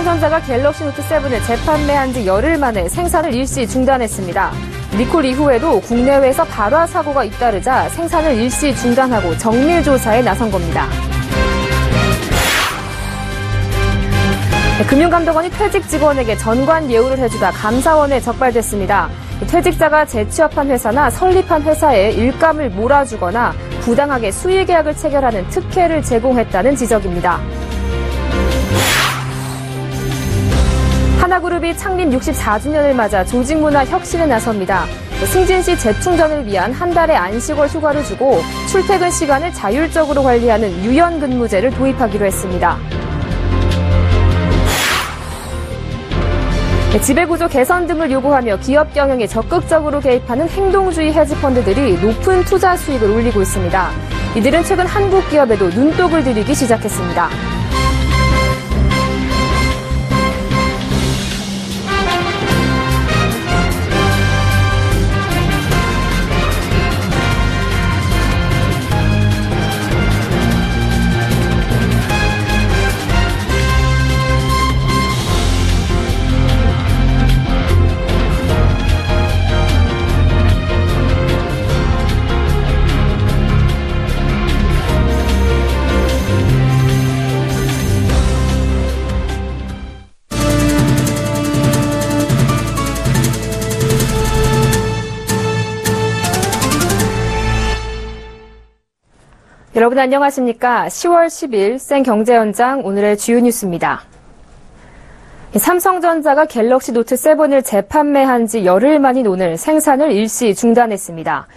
삼성전자가 갤럭시 노트 7을 재판매한 지 열흘 만에 생산을 일시 중단했습니다. 리콜 이후에도 국내외에서 발화 사고가 잇따르자 생산을 일시 중단하고 정밀 조사에 나선 겁니다. 금융감독원이 퇴직 직원에게 전관 예우를 해주다 감사원에 적발됐습니다. 퇴직자가 재취업한 회사나 설립한 회사에 일감을 몰아주거나 부당하게 수의계약을 체결하는 특혜를 제공했다는 지적입니다. 하나그룹이 창립 64주년을 맞아 조직문화 혁신에 나섭니다. 승진시 재충전을 위한 한 달의 안식월 휴가를 주고 출퇴근 시간을 자율적으로 관리하는 유연근무제를 도입하기로 했습니다. 지배구조 개선 등을 요구하며 기업 경영에 적극적으로 개입하는 행동주의 헤지펀드들이 높은 투자 수익을 올리고 있습니다. 이들은 최근 한국 기업에도 눈독을 들이기 시작했습니다. 여러분 안녕하십니까? 10월 10일 생경제연장 오늘의 주요 뉴스입니다. 삼성전자가 갤럭시 노트 7을 재판매한 지 열흘 만인 오늘 생산을 일시 중단했습니다.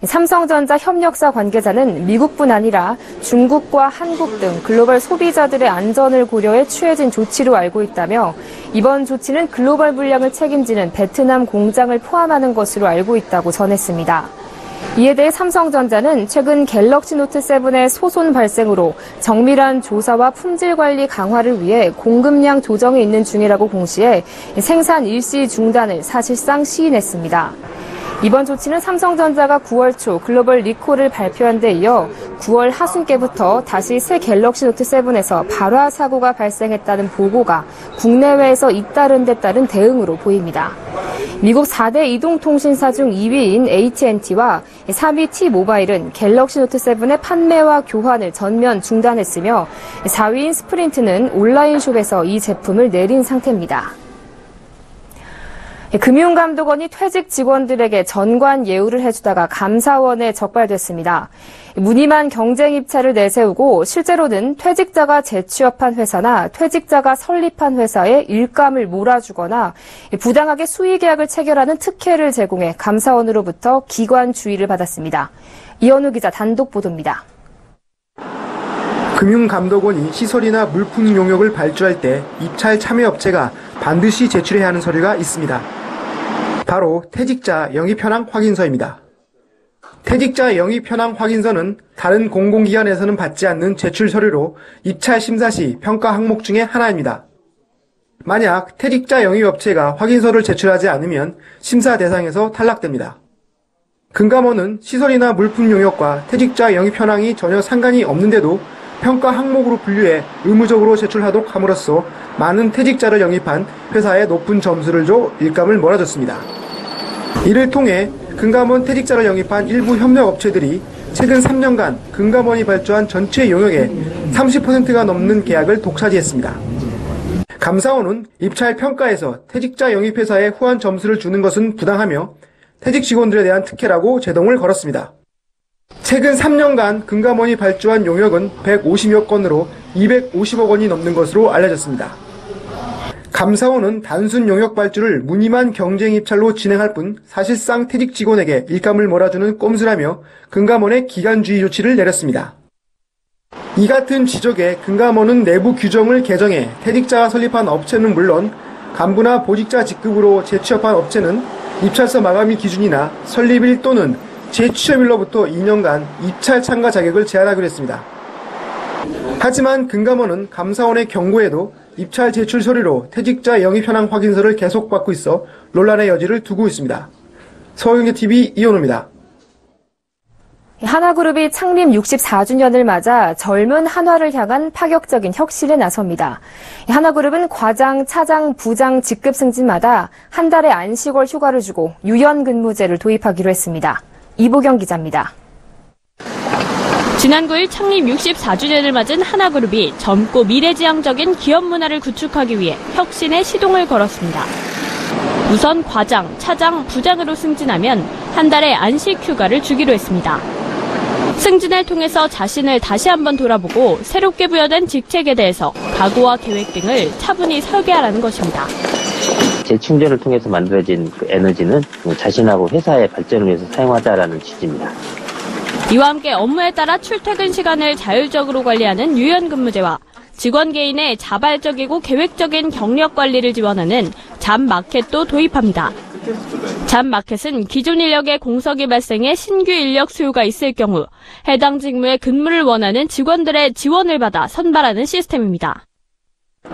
삼성전자 협력사 관계자는 미국뿐 아니라 중국과 한국 등 글로벌 소비자들의 안전을 고려해 취해진 조치로 알고 있다며 이번 조치는 글로벌 물량을 책임지는 베트남 공장을 포함하는 것으로 알고 있다고 전했습니다. 이에 대해 삼성전자는 최근 갤럭시 노트 7의 소손 발생으로 정밀한 조사와 품질 관리 강화를 위해 공급량 조정에 있는 중이라고 공시해 생산 일시 중단을 사실상 시인했습니다. 이번 조치는 삼성전자가 9월 초 글로벌 리콜을 발표한 데 이어 9월 하순께부터 다시 새 갤럭시 노트 7에서 발화 사고가 발생했다는 보고가 국내외에서 잇따른 데 따른 대응으로 보입니다. 미국 4대 이동통신사 중 2위인 AT&T와 3위 T-모바일은 갤럭시 노트 7의 판매와 교환을 전면 중단했으며 4위인 스프린트는 온라인숍에서 이 제품을 내린 상태입니다. 금융감독원이 퇴직 직원들에게 전관 예우를 해주다가 감사원에 적발됐습니다. 무늬만 경쟁 입찰을 내세우고 실제로는 퇴직자가 재취업한 회사나 퇴직자가 설립한 회사에 일감을 몰아주거나 부당하게 수의계약을 체결하는 특혜를 제공해 감사원으로부터 기관 주의를 받았습니다. 이현우 기자 단독 보도입니다. 금융감독원이 시설이나 물품 용역을 발주할 때 입찰 참여업체가 반드시 제출해야 하는 서류가 있습니다. 바로 퇴직자 영입 현황 확인서입니다. 퇴직자 영입 현황 확인서는 다른 공공기관에서는 받지 않는 제출 서류로 입찰 심사 시 평가 항목 중에 하나입니다. 만약 퇴직자 영입업체가 확인서를 제출하지 않으면 심사 대상에서 탈락됩니다. 금감원은 시설이나 물품 용역과 퇴직자 영입 현황이 전혀 상관이 없는데도 평가 항목으로 분류해 의무적으로 제출하도록 함으로써 많은 퇴직자를 영입한 회사에 높은 점수를 줘 일감을 몰아줬습니다. 이를 통해 금감원 퇴직자를 영입한 일부 협력업체들이 최근 3년간 금감원이 발주한 전체 용역의 30%가 넘는 계약을 독차지했습니다. 감사원은 입찰 평가에서 퇴직자 영입회사에 후한 점수를 주는 것은 부당하며 퇴직 직원들에 대한 특혜라고 제동을 걸었습니다. 최근 3년간 금감원이 발주한 용역은 150여 건으로 250억 원이 넘는 것으로 알려졌습니다. 감사원은 단순 용역 발주를 무늬만 경쟁 입찰로 진행할 뿐 사실상 퇴직 직원에게 일감을 몰아주는 꼼수라며 금감원의 기간주의 조치를 내렸습니다. 이 같은 지적에 금감원은 내부 규정을 개정해 퇴직자가 설립한 업체는 물론 간부나 보직자 직급으로 재취업한 업체는 입찰서 마감일 기준이나 설립일 또는 재취업일로부터 2년간 입찰 참가 자격을 제한하기로 했습니다. 하지만 금감원은 감사원의 경고에도 입찰 제출 서류로 퇴직자 영입 현황 확인서를 계속 받고 있어 논란의 여지를 두고 있습니다. 서울경제TV 이현우입니다. 하나그룹이 창립 64주년을 맞아 젊은 한화를 향한 파격적인 혁신에 나섭니다. 하나그룹은 과장, 차장, 부장 직급 승진마다 한 달의 안식월 휴가를 주고 유연근무제를 도입하기로 했습니다. 이보경 기자입니다. 지난 9일 창립 64주년을 맞은 하나그룹이 젊고 미래지향적인 기업 문화를 구축하기 위해 혁신의 시동을 걸었습니다. 우선 과장, 차장, 부장으로 승진하면 한 달의 안식 휴가를 주기로 했습니다. 승진을 통해서 자신을 다시 한번 돌아보고 새롭게 부여된 직책에 대해서 각오와 계획 등을 차분히 설계하라는 것입니다. 재충전을 통해서 만들어진 그 에너지는 자신하고 회사의 발전을 위해서 사용하자라는 취지입니다. 이와 함께 업무에 따라 출퇴근 시간을 자율적으로 관리하는 유연근무제와 직원 개인의 자발적이고 계획적인 경력 관리를 지원하는 잡마켓도 도입합니다. 잡마켓은 기존 인력의 공석이 발생해 신규 인력 수요가 있을 경우 해당 직무에 근무를 원하는 직원들의 지원을 받아 선발하는 시스템입니다.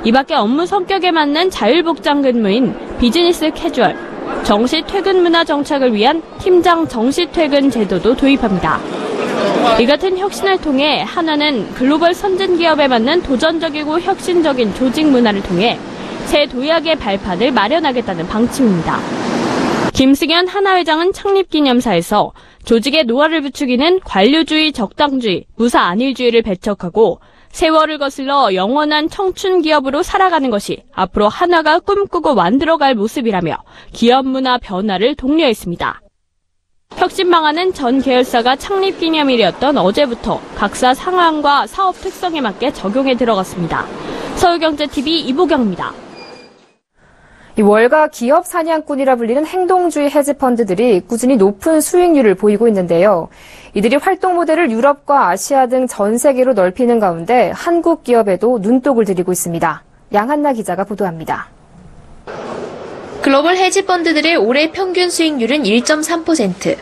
이 밖에 업무 성격에 맞는 자율복장 근무인 비즈니스 캐주얼, 정시 퇴근 문화 정착을 위한 팀장 정시 퇴근 제도도 도입합니다. 이 같은 혁신을 통해 한화는 글로벌 선진 기업에 맞는 도전적이고 혁신적인 조직 문화를 통해 새 도약의 발판을 마련하겠다는 방침입니다. 김승현 한화회장은 창립기념사에서 조직의 노화를 부추기는 관료주의, 적당주의, 무사 안일주의를 배척하고 세월을 거슬러 영원한 청춘 기업으로 살아가는 것이 앞으로 한화가 꿈꾸고 만들어갈 모습이라며 기업 문화 변화를 독려했습니다. 혁신 방안은 전 계열사가 창립 기념일이었던 어제부터 각사 상황과 사업 특성에 맞게 적용에 들어갔습니다. 서울경제TV 이보경입니다. 월가 기업 사냥꾼이라 불리는 행동주의 헤지펀드들이 꾸준히 높은 수익률을 보이고 있는데요. 이들이 활동 모델을 유럽과 아시아 등 전 세계로 넓히는 가운데 한국 기업에도 눈독을 들이고 있습니다. 양한나 기자가 보도합니다. 글로벌 헤지펀드들의 올해 평균 수익률은 1.3%.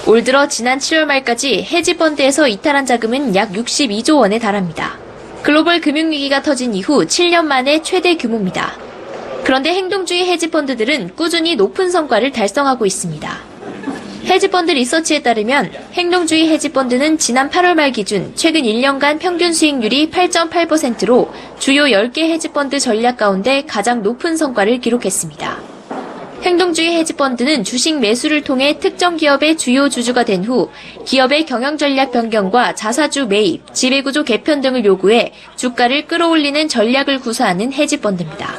올 들어 지난 7월 말까지 헤지펀드에서 이탈한 자금은 약 62조 원에 달합니다. 글로벌 금융위기가 터진 이후 7년 만에 최대 규모입니다. 그런데 행동주의 헤지펀드들은 꾸준히 높은 성과를 달성하고 있습니다. 헤지펀드 리서치에 따르면 행동주의 헤지펀드는 지난 8월 말 기준 최근 1년간 평균 수익률이 8.8%로 주요 10개 헤지펀드 전략 가운데 가장 높은 성과를 기록했습니다. 행동주의 헤지펀드는 주식 매수를 통해 특정 기업의 주요 주주가 된 후 기업의 경영 전략 변경과 자사주 매입, 지배구조 개편 등을 요구해 주가를 끌어올리는 전략을 구사하는 헤지펀드입니다.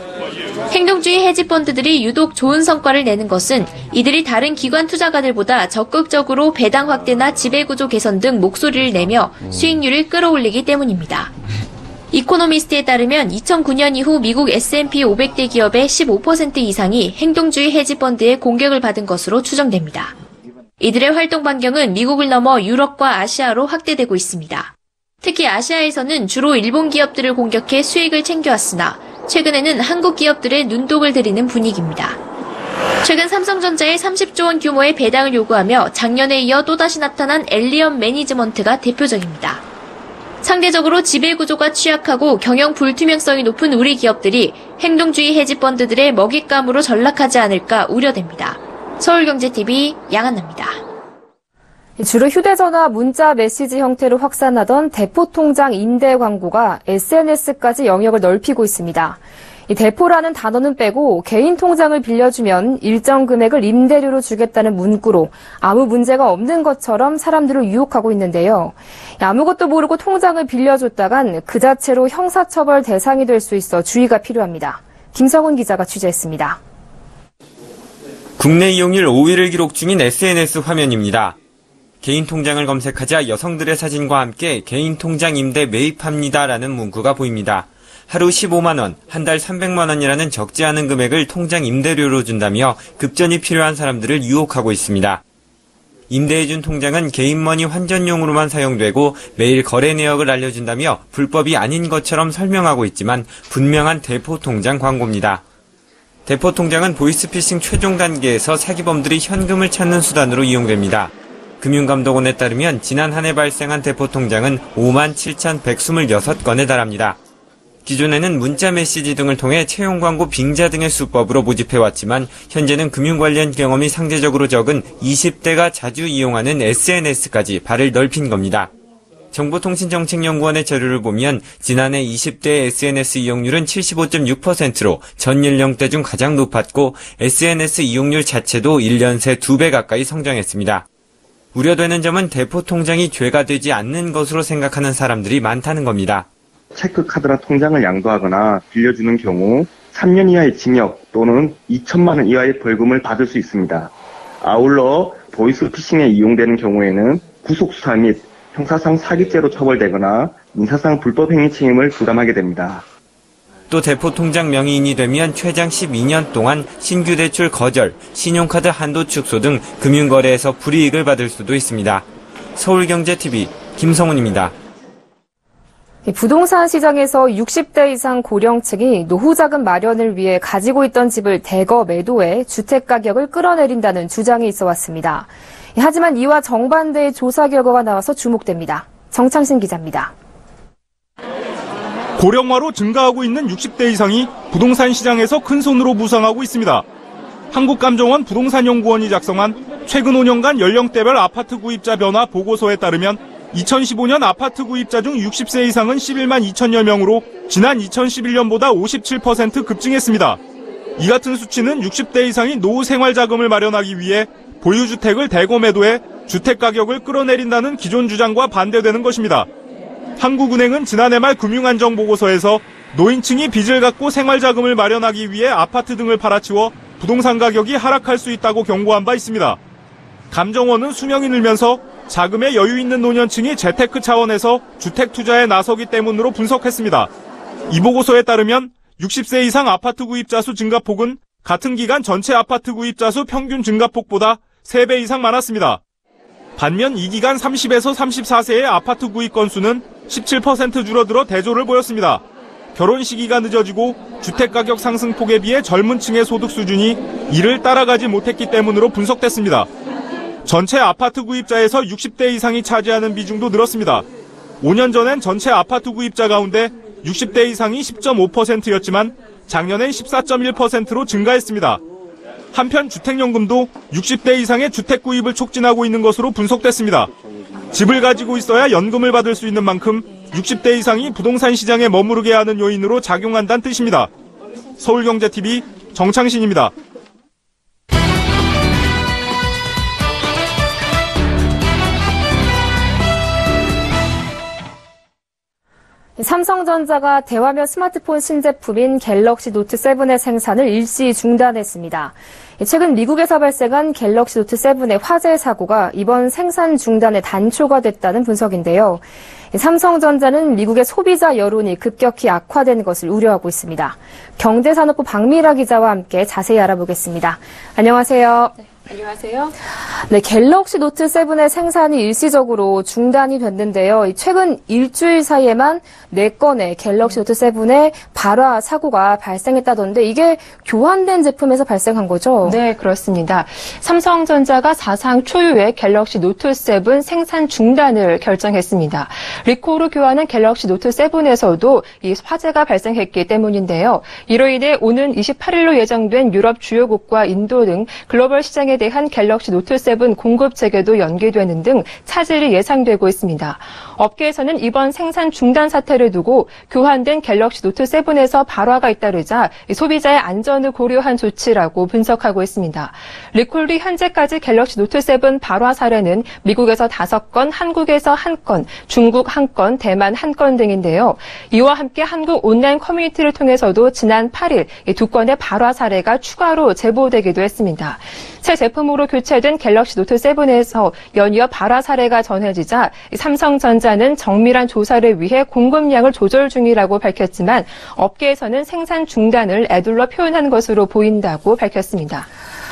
행동주의 헤지펀드들이 유독 좋은 성과를 내는 것은 이들이 다른 기관 투자가들보다 적극적으로 배당 확대나 지배구조 개선 등 목소리를 내며 수익률을 끌어올리기 때문입니다. 이코노미스트에 따르면 2009년 이후 미국 S&P 500대 기업의 15% 이상이 행동주의 헤지펀드의 공격을 받은 것으로 추정됩니다. 이들의 활동 반경은 미국을 넘어 유럽과 아시아로 확대되고 있습니다. 특히 아시아에서는 주로 일본 기업들을 공격해 수익을 챙겨왔으나 최근에는 한국 기업들의 눈독을 들이는 분위기입니다. 최근 삼성전자의 30조 원 규모의 배당을 요구하며 작년에 이어 또다시 나타난 엘리언 매니지먼트가 대표적입니다. 상대적으로 지배구조가 취약하고 경영 불투명성이 높은 우리 기업들이 행동주의 헤지펀드들의 먹잇감으로 전락하지 않을까 우려됩니다. 서울경제TV 양한나입니다. 주로 휴대전화, 문자, 메시지 형태로 확산하던 대포통장 임대 광고가 SNS까지 영역을 넓히고 있습니다. 이 대포라는 단어는 빼고 개인 통장을 빌려주면 일정 금액을 임대료로 주겠다는 문구로 아무 문제가 없는 것처럼 사람들을 유혹하고 있는데요. 아무것도 모르고 통장을 빌려줬다간 그 자체로 형사처벌 대상이 될 수 있어 주의가 필요합니다. 김성훈 기자가 취재했습니다. 국내 이용률 5위를 기록 중인 SNS 화면입니다. 개인 통장을 검색하자 여성들의 사진과 함께 개인 통장 임대 매입합니다라는 문구가 보입니다. 하루 15만 원, 한 달 300만 원이라는 적지 않은 금액을 통장 임대료로 준다며 급전이 필요한 사람들을 유혹하고 있습니다. 임대해준 통장은 개인머니 환전용으로만 사용되고 매일 거래 내역을 알려준다며 불법이 아닌 것처럼 설명하고 있지만 분명한 대포 통장 광고입니다. 대포 통장은 보이스피싱 최종 단계에서 사기범들이 현금을 찾는 수단으로 이용됩니다. 금융감독원에 따르면 지난 한 해 발생한 대포 통장은 57,126건에 달합니다. 기존에는 문자 메시지 등을 통해 채용 광고 빙자 등의 수법으로 모집해왔지만 현재는 금융 관련 경험이 상대적으로 적은 20대가 자주 이용하는 SNS까지 발을 넓힌 겁니다. 정보통신정책연구원의 자료를 보면 지난해 20대 SNS 이용률은 75.6%로 전 연령대 중 가장 높았고 SNS 이용률 자체도 1년 새 2배 가까이 성장했습니다. 우려되는 점은 대포통장이 죄가 되지 않는 것으로 생각하는 사람들이 많다는 겁니다. 체크카드나 통장을 양도하거나 빌려주는 경우 3년 이하의 징역 또는 2천만 원 이하의 벌금을 받을 수 있습니다. 아울러 보이스피싱에 이용되는 경우에는 구속수사 및 형사상 사기죄로 처벌되거나 민사상 불법행위 책임을 부담하게 됩니다. 또 대포통장 명의인이 되면 최장 12년 동안 신규 대출 거절, 신용카드 한도 축소 등 금융거래에서 불이익을 받을 수도 있습니다. 서울경제TV 김성훈입니다. 부동산 시장에서 60대 이상 고령층이 노후자금 마련을 위해 가지고 있던 집을 대거 매도해 주택가격을 끌어내린다는 주장이 있어 왔습니다. 하지만 이와 정반대의 조사 결과가 나와서 주목됩니다. 정창신 기자입니다. 고령화로 증가하고 있는 60대 이상이 부동산 시장에서 큰손으로 부상하고 있습니다. 한국감정원 부동산연구원이 작성한 최근 5년간 연령대별 아파트 구입자 변화 보고서에 따르면 2015년 아파트 구입자 중 60세 이상은 11만 2천여 명으로 지난 2011년보다 57% 급증했습니다. 이 같은 수치는 60대 이상이 노후 생활자금을 마련하기 위해 보유주택을 대거 매도해 주택가격을 끌어내린다는 기존 주장과 반대되는 것입니다. 한국은행은 지난해 말 금융안정보고서에서 노인층이 빚을 갚고 생활자금을 마련하기 위해 아파트 등을 팔아치워 부동산 가격이 하락할 수 있다고 경고한 바 있습니다. 감정원은 수명이 늘면서 자금에 여유 있는 노년층이 재테크 차원에서 주택 투자에 나서기 때문으로 분석했습니다. 이 보고서에 따르면 60세 이상 아파트 구입자 수 증가폭은 같은 기간 전체 아파트 구입자 수 평균 증가폭보다 3배 이상 많았습니다. 반면 이 기간 30에서 34세의 아파트 구입 건수는 17% 줄어들어 대조를 보였습니다. 결혼 시기가 늦어지고 주택가격 상승폭에 비해 젊은 층의 소득 수준이 이를 따라가지 못했기 때문으로 분석됐습니다. 전체 아파트 구입자에서 60대 이상이 차지하는 비중도 늘었습니다. 5년 전엔 전체 아파트 구입자 가운데 60대 이상이 10.5%였지만 작년엔 14.1%로 증가했습니다. 한편 주택연금도 60대 이상의 주택 구입을 촉진하고 있는 것으로 분석됐습니다. 집을 가지고 있어야 연금을 받을 수 있는 만큼 60대 이상이 부동산 시장에 머무르게 하는 요인으로 작용한다는 뜻입니다. 서울경제TV 정창신입니다. 삼성전자가 대화면 스마트폰 신제품인 갤럭시 노트 7의 생산을 일시 중단했습니다. 최근 미국에서 발생한 갤럭시 노트 7의 화재 사고가 이번 생산 중단의 단초가 됐다는 분석인데요. 삼성전자는 미국의 소비자 여론이 급격히 악화된 것을 우려하고 있습니다. 경제산업부 박미라 기자와 함께 자세히 알아보겠습니다. 안녕하세요. 네, 안녕하세요. 네, 갤럭시 노트 7의 생산이 일시적으로 중단이 됐는데요. 최근 일주일 사이에만 4건의 갤럭시 노트 7의 발화 사고가 발생했다던데 이게 교환된 제품에서 발생한 거죠? 네, 그렇습니다. 삼성전자가 사상 초유의 갤럭시 노트 7 생산 중단을 결정했습니다. 리콜로 교환한 갤럭시 노트 7에서도 이 화재가 발생했기 때문인데요. 이로 인해 오는 28일로 예정된 유럽 주요국과 인도 등 글로벌 시장에 대한 갤럭시 노트 7 공급 재개도 연기되는 등 차질이 예상되고 있습니다. 업계에서는 이번 생산 중단 사태를 두고 교환된 갤럭시 노트 7에서 발화가 잇따르자 소비자의 안전을 고려한 조치라고 분석하고 있습니다. 리콜이 현재까지 갤럭시 노트 7 발화 사례는 미국에서 5건, 한국에서 1건, 중국 1건, 대만 1건 등인데요. 이와 함께 한국 온라인 커뮤니티를 통해서도 지난 8일 2건의 발화 사례가 추가로 제보되기도 했습니다. 새 제품으로 교체된 갤럭시 노트 7에서 연이어 발화 사례가 전해지자 삼성전자는 정밀한 조사를 위해 공급량을 조절 중이라고 밝혔지만 업계에서는 생산 중단을 애둘러 표현한 것으로 보인다고 밝혔습니다.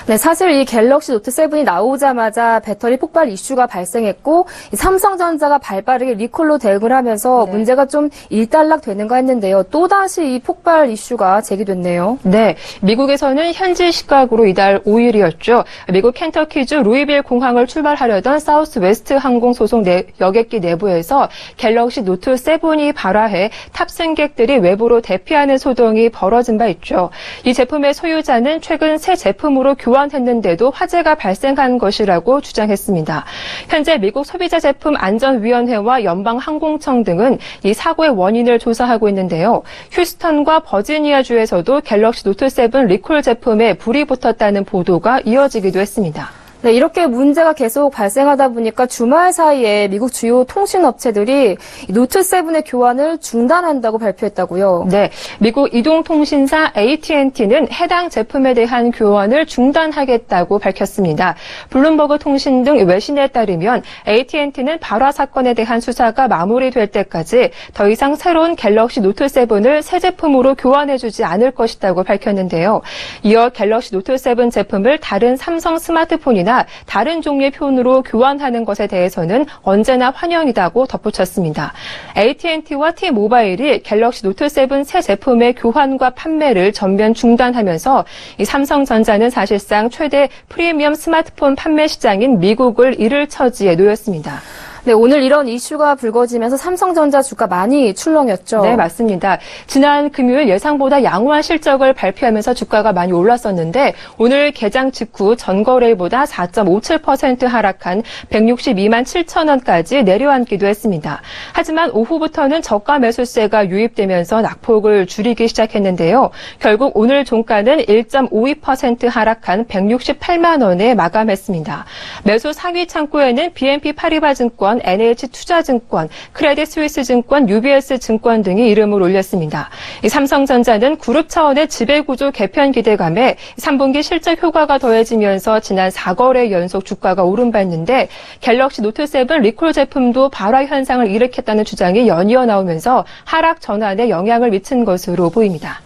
네, 사실 이 갤럭시 노트 7이 나오자마자 배터리 폭발 이슈가 발생했고 삼성전자가 발빠르게 리콜로 대응을 하면서 문제가 좀 일단락되는가 했는데요. 또다시 이 폭발 이슈가 제기됐네요. 네, 미국에서는 현지 시각으로 이달 5일이었죠. 미국 켄터키주 루이빌 공항을 출발하려던 사우스웨스트 항공 소속 여객기 내부에서 갤럭시 노트 7이 발화해 탑승객들이 외부로 대피하는 소동이 벌어진 바 있죠. 이 제품의 소유자는 최근 새 제품으로 교환했는데도 화재가 발생한 것이라고 주장했습니다. 현재 미국 소비자제품안전위원회와 연방항공청 등은 이 사고의 원인을 조사하고 있는데요. 휴스턴과 버지니아주에서도 갤럭시 노트 7 리콜 제품에 불이 붙었다는 보도가 이어지기도 했습니다. 네, 이렇게 문제가 계속 발생하다 보니까 주말 사이에 미국 주요 통신업체들이 노트 7의 교환을 중단한다고 발표했다고요. 네, 미국 이동통신사 AT&T는 해당 제품에 대한 교환을 중단하겠다고 밝혔습니다. 블룸버그 통신 등 외신에 따르면 AT&T는 발화 사건에 대한 수사가 마무리될 때까지 더 이상 새로운 갤럭시 노트 7을 새 제품으로 교환해주지 않을 것이라고 밝혔는데요. 이어 갤럭시 노트 7 제품을 다른 삼성 스마트폰이나 다른 종류의 폰으로 교환하는 것에 대해서는 언제나 환영이라고 덧붙였습니다. AT&T와 T-모바일이 갤럭시 노트 7 새 제품의 교환과 판매를 전면 중단하면서 이 삼성전자는 사실상 최대 프리미엄 스마트폰 판매 시장인 미국을 잃을 처지에 놓였습니다. 네, 오늘 이런 이슈가 불거지면서 삼성전자 주가 많이 출렁였죠. 네, 맞습니다. 지난 금요일 예상보다 양호한 실적을 발표하면서 주가가 많이 올랐었는데 오늘 개장 직후 전거래일보다 4.57% 하락한 162만 7천 원까지 내려앉기도 했습니다. 하지만 오후부터는 저가 매수세가 유입되면서 낙폭을 줄이기 시작했는데요. 결국 오늘 종가는 1.52% 하락한 168만 원에 마감했습니다. 매수 상위 창구에는 BNP 파리바 증권, NH투자증권, 크레딧 스위스 증권, UBS 증권 등이 이름을 올렸습니다. 이 삼성전자는 그룹 차원의 지배구조 개편 기대감에 3분기 실적 효과가 더해지면서 지난 4거래 연속 주가가 오른 바 있는데 갤럭시 노트 7 리콜 제품도 발화 현상을 일으켰다는 주장이 연이어 나오면서 하락 전환에 영향을 미친 것으로 보입니다.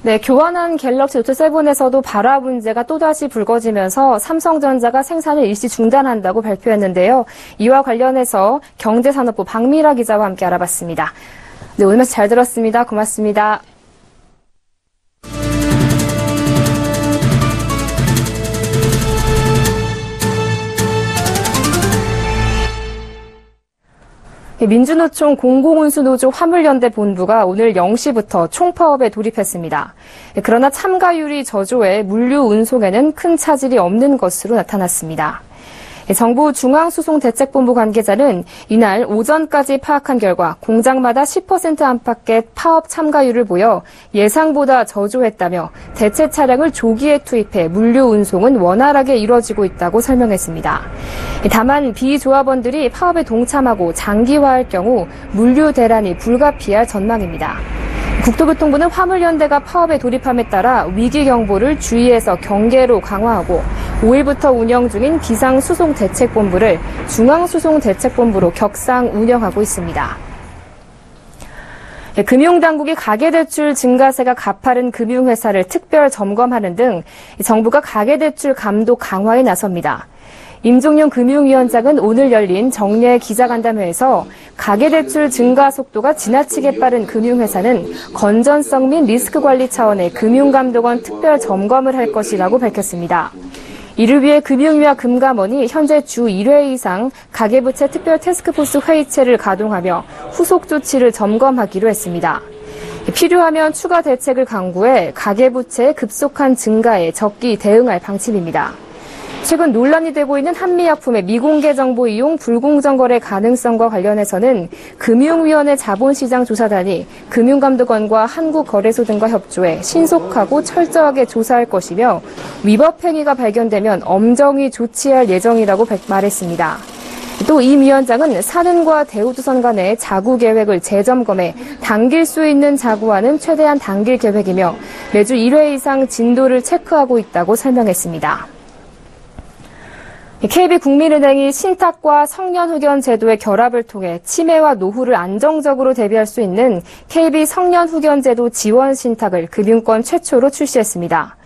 네, 교환한 갤럭시 노트 7에서도 발화 문제가 또다시 불거지면서 삼성전자가 생산을 일시 중단한다고 발표했는데요. 이와 관련해서 경제산업부 박미라 기자와 함께 알아봤습니다. 네, 오늘 말씀 잘 들었습니다. 고맙습니다. 민주노총 공공운수노조 화물연대 본부가 오늘 0시부터 총파업에 돌입했습니다. 그러나 참가율이 저조해 물류 운송에는 큰 차질이 없는 것으로 나타났습니다. 정부 중앙소송대책본부 관계자는 이날 오전까지 파악한 결과 공장마다 10% 안팎의 파업 참가율을 보여 예상보다 저조했다며 대체 차량을 조기에 투입해 물류 운송은 원활하게 이뤄지고 있다고 설명했습니다. 다만 비조합원들이 파업에 동참하고 장기화할 경우 물류 대란이 불가피할 전망입니다. 국토교통부는 화물연대가 파업에 돌입함에 따라 위기경보를 주의해서 경계로 강화하고 5일부터 운영 중인 비상수송대책본부를 중앙수송대책본부로 격상 운영하고 있습니다. 금융당국이 가계대출 증가세가 가파른 금융회사를 특별 점검하는 등 정부가 가계대출 감독 강화에 나섭니다. 임종용 금융위원장은 오늘 열린 정례 기자간담회에서 가계대출 증가 속도가 지나치게 빠른 금융회사는 건전성 및 리스크 관리 차원의 금융감독원 특별 점검을 할 것이라고 밝혔습니다. 이를 위해 금융위와 금감원이 현재 주 1회 이상 가계부채 특별 태스크포스 회의체를 가동하며 후속 조치를 점검하기로 했습니다. 필요하면 추가 대책을 강구해 가계부채의 급속한 증가에 적기 대응할 방침입니다. 최근 논란이 되고 있는 한미약품의 미공개 정보 이용 불공정 거래 가능성과 관련해서는 금융위원회 자본시장조사단이 금융감독원과 한국거래소 등과 협조해 신속하고 철저하게 조사할 것이며 위법 행위가 발견되면 엄정히 조치할 예정이라고 말했습니다. 또 임 위원장은 산은과 대우조선 간의 자구 계획을 재점검해 당길 수 있는 자구와는 최대한 당길 계획이며 매주 1회 이상 진도를 체크하고 있다고 설명했습니다. KB국민은행이 신탁과 청년후견 제도의 결합을 통해 치매와 노후를 안정적으로 대비할 수 있는 KB 청년후견제도 지원 신탁을 금융권 최초로 출시했습니다.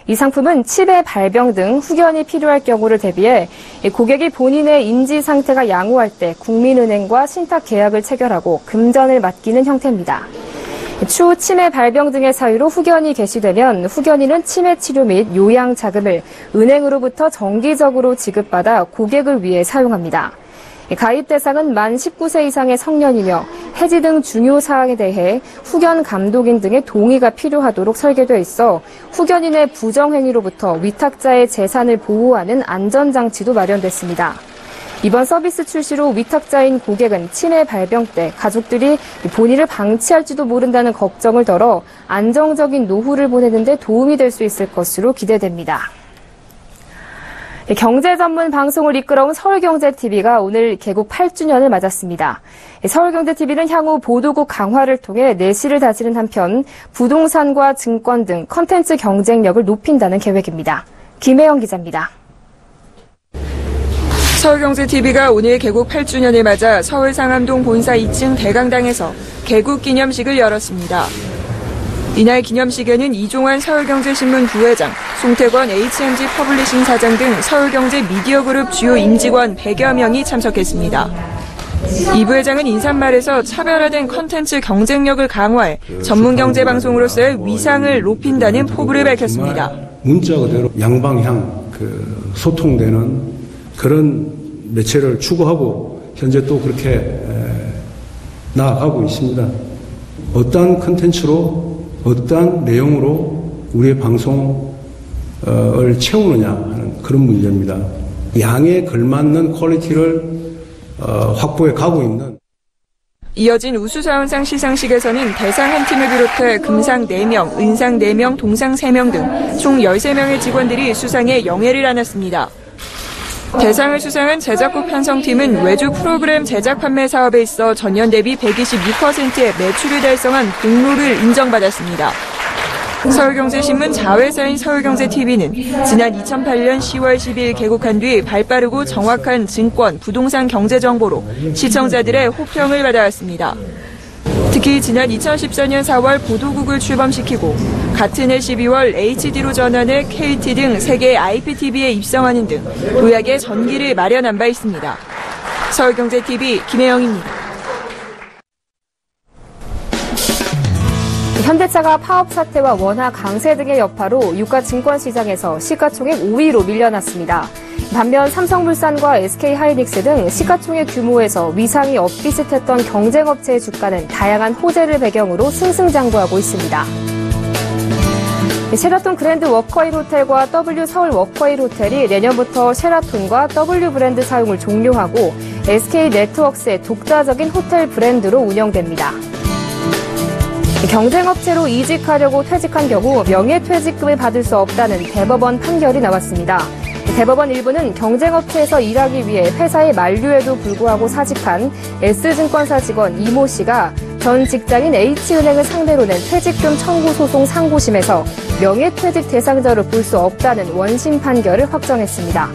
이 상품은 치매 발병 등 후견이 필요할 경우를 대비해 고객이 본인의 인지 상태가 양호할 때 국민은행과 신탁 계약을 체결하고 금전을 맡기는 형태입니다. 추후 치매 발병 등의 사유로 후견이 개시되면 후견인은 치매 치료 및 요양 자금을 은행으로부터 정기적으로 지급받아 고객을 위해 사용합니다. 가입 대상은 만 19세 이상의 성년이며 해지 등 중요 사항에 대해 후견 감독인 등의 동의가 필요하도록 설계돼 있어 후견인의 부정행위로부터 위탁자의 재산을 보호하는 안전장치도 마련됐습니다. 이번 서비스 출시로 위탁자인 고객은 치매 발병 때 가족들이 본인을 방치할지도 모른다는 걱정을 덜어 안정적인 노후를 보내는 데 도움이 될 수 있을 것으로 기대됩니다. 경제 전문 방송을 이끌어온 서울경제TV가 오늘 개국 8주년을 맞았습니다. 서울경제TV는 향후 보도국 강화를 통해 내실을 다지는 한편 부동산과 증권 등 컨텐츠 경쟁력을 높인다는 계획입니다. 김혜영 기자입니다. 서울경제TV가 오늘 개국 8주년을 맞아 서울 상암동 본사 2층 대강당에서 개국 기념식을 열었습니다. 이날 기념식에는 이종환 서울경제신문 부회장, 송태권 HMG 퍼블리싱 사장 등 서울경제 미디어그룹 주요 임직원 100여 명이 참석했습니다. 이 부회장은 인사말에서 차별화된 컨텐츠 경쟁력을 강화해 전문경제방송으로서의 위상을 높인다는 포부를 밝혔습니다. 문자 그대로 양방향 소통되는 그런 매체를 추구하고 현재 또 그렇게 나아가고 있습니다. 어떠한 컨텐츠로 어떠한 내용으로 우리의 방송을 채우느냐 하는 그런 문제입니다. 양에 걸맞는 퀄리티를 확보해 가고 있는. 이어진 우수사원상 시상식에서는 대상 한 팀을 비롯해 금상 4명, 은상 4명, 동상 3명 등 총 13명의 직원들이 수상에 영예를 안았습니다. 대상을 수상한 제작국 편성팀은 외주 프로그램 제작 판매 사업에 있어 전년 대비 122%의 매출을 달성한 공로를 인정받았습니다. 서울경제신문 자회사인 서울경제TV는 지난 2008년 10월 10일 개국한 뒤 발빠르고 정확한 증권, 부동산 경제 정보로 시청자들의 호평을 받아왔습니다. 특히 지난 2014년 4월 보도국을 출범시키고 같은 해 12월 HD로 전환해 KT 등 세계 IPTV에 입성하는 등 도약의 전기를 마련한 바 있습니다. 서울경제TV 김혜영입니다. 현대차가 파업 사태와 원화 강세 등의 여파로 유가 증권 시장에서 시가총액 5위로 밀려났습니다. 반면 삼성물산과 SK하이닉스 등 시가총액 규모에서 위상이 엇비슷했던 경쟁업체의 주가는 다양한 호재를 배경으로 승승장구하고 있습니다. 셰라톤 그랜드 워커힐 호텔과 W 서울 워커힐 호텔이 내년부터 셰라톤과 W 브랜드 사용을 종료하고 SK 네트워크스의 독자적인 호텔 브랜드로 운영됩니다. 경쟁업체로 이직하려고 퇴직한 경우 명예퇴직금을 받을 수 없다는 대법원 판결이 나왔습니다. 대법원 일부는 경쟁업체에서 일하기 위해 회사에 만류에도 불구하고 사직한 S증권사 직원 이모 씨가 전 직장인 H은행을 상대로 낸 퇴직금 청구 소송 상고심에서 명예퇴직 대상자로 볼 수 없다는 원심 판결을 확정했습니다.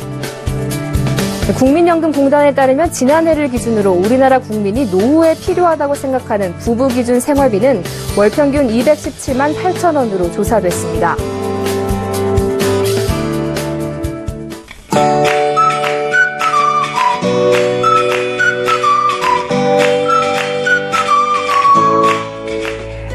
국민연금공단에 따르면 지난해를 기준으로 우리나라 국민이 노후에 필요하다고 생각하는 부부 기준 생활비는 월 평균 217만 8천 원으로 조사됐습니다.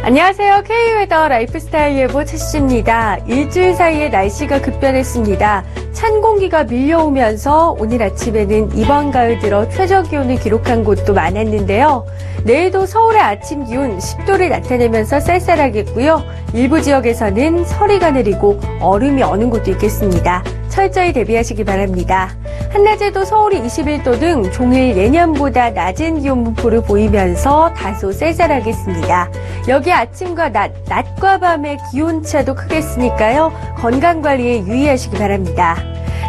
안녕하세요. K웨더 라이프스타일 예보 최수지입니다. 일주일 사이에 날씨가 급변했습니다. 찬 공기가 밀려오면서 오늘 아침에는 이번 가을 들어 최저 기온을 기록한 곳도 많았는데요. 내일도 서울의 아침 기온 10도를 나타내면서 쌀쌀하겠고요. 일부 지역에서는 서리가 내리고 얼음이 어는 곳도 있겠습니다. 철저히 대비하시기 바랍니다. 한낮에도 서울이 21도 등 종일 예년보다 낮은 기온 분포를 보이면서 다소 쌀쌀하겠습니다. 여기 아침과 낮과 밤의 기온차도 크겠으니까요. 건강관리에 유의하시기 바랍니다.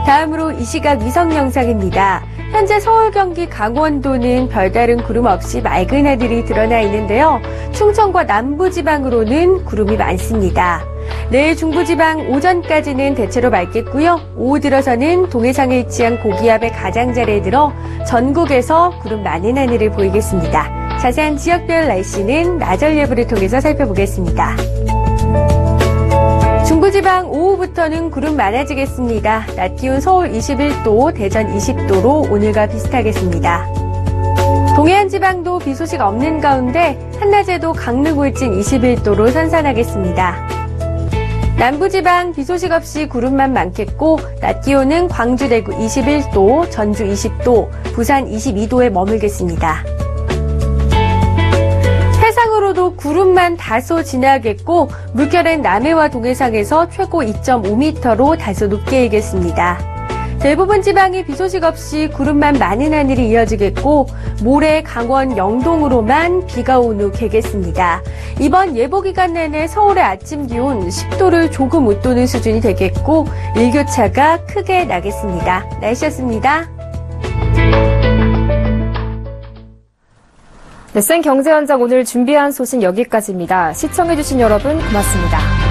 다음으로 이 시각 위성 영상입니다. 현재 서울, 경기, 강원도는 별다른 구름 없이 맑은 하늘이 드러나 있는데요. 충청과 남부지방으로는 구름이 많습니다. 내일 중부지방 오전까지는 대체로 맑겠고요. 오후 들어서는 동해상에 위치한 고기압의 가장자리에 들어 전국에서 구름 많은 하늘을 보이겠습니다. 자세한 지역별 날씨는 나절 예보를 통해서 살펴보겠습니다. 중부 남부지방 오후부터는 구름 많아지겠습니다. 낮 기온 서울 21도, 대전 20도로 오늘과 비슷하겠습니다. 동해안 지방도 비 소식 없는 가운데 한낮에도 강릉 울진 21도로 선선하겠습니다. 남부지방 비 소식 없이 구름만 많겠고 낮 기온은 광주 대구 21도, 전주 20도, 부산 22도에 머물겠습니다. 해상으로도 구름만 다소 지나겠고 물결은 남해와 동해상에서 최고 2.5m로 다소 높게 일겠습니다. 대부분 지방이 비 소식 없이 구름만 많은 하늘이 이어지겠고 모레 강원 영동으로만 비가 온 후 개겠습니다. 이번 예보 기간 내내 서울의 아침 기온 10도를 조금 웃도는 수준이 되겠고 일교차가 크게 나겠습니다. 날씨였습니다. 네, 생경제현장 오늘 준비한 소식 여기까지입니다. 시청해주신 여러분 고맙습니다.